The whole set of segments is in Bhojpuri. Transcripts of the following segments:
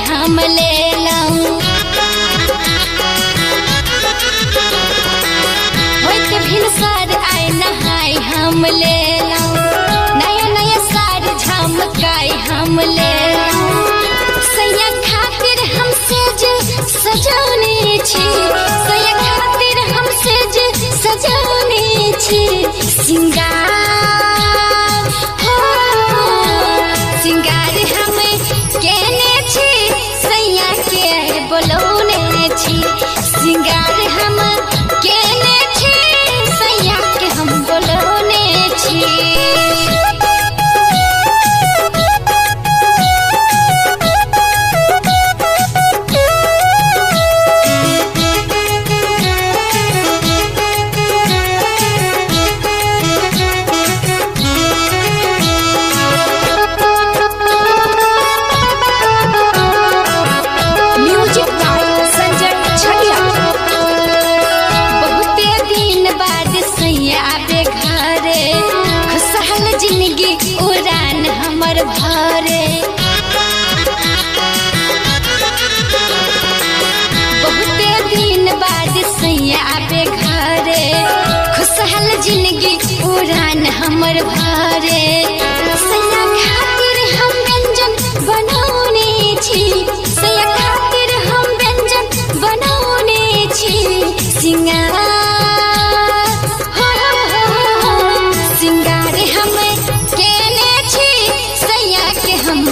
हम ले लाऊं होइत भिन सार आए नहाय हम ले लाऊं नया नया सार झमकाय हम ले लाऊं सैया खातिर हम सेज सजौने छी सैया खातिर हम सेज सजौने छी सिंगार हो सिंगार हम केने छी सैया के बोलौने छी सिंगार हम केने छी सैया के हम बोलौने छी जिंदगी उड़ान हमर भरे बहुते दिन बाद सैया आबे घरे खुशहाल जिंदगी उड़ान हमर भरे सैया खातिर हम व्यंजन बनौने छी सैया खातिर हम व्यंजन बनौने छी सिंगार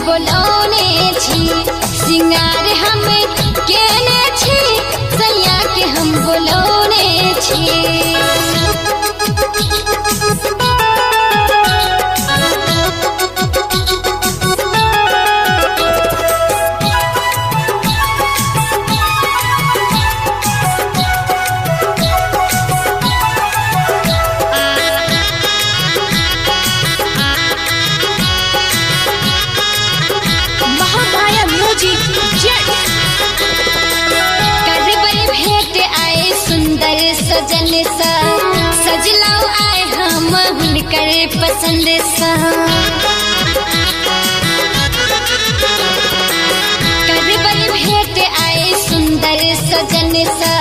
बोलौने छी सिंगार हम केने छी सैया के हम बोलौने छी सजन सा सजलाओ आए हम हुनकर पसंद सा करबल भेंट आए सुंदर सजन सा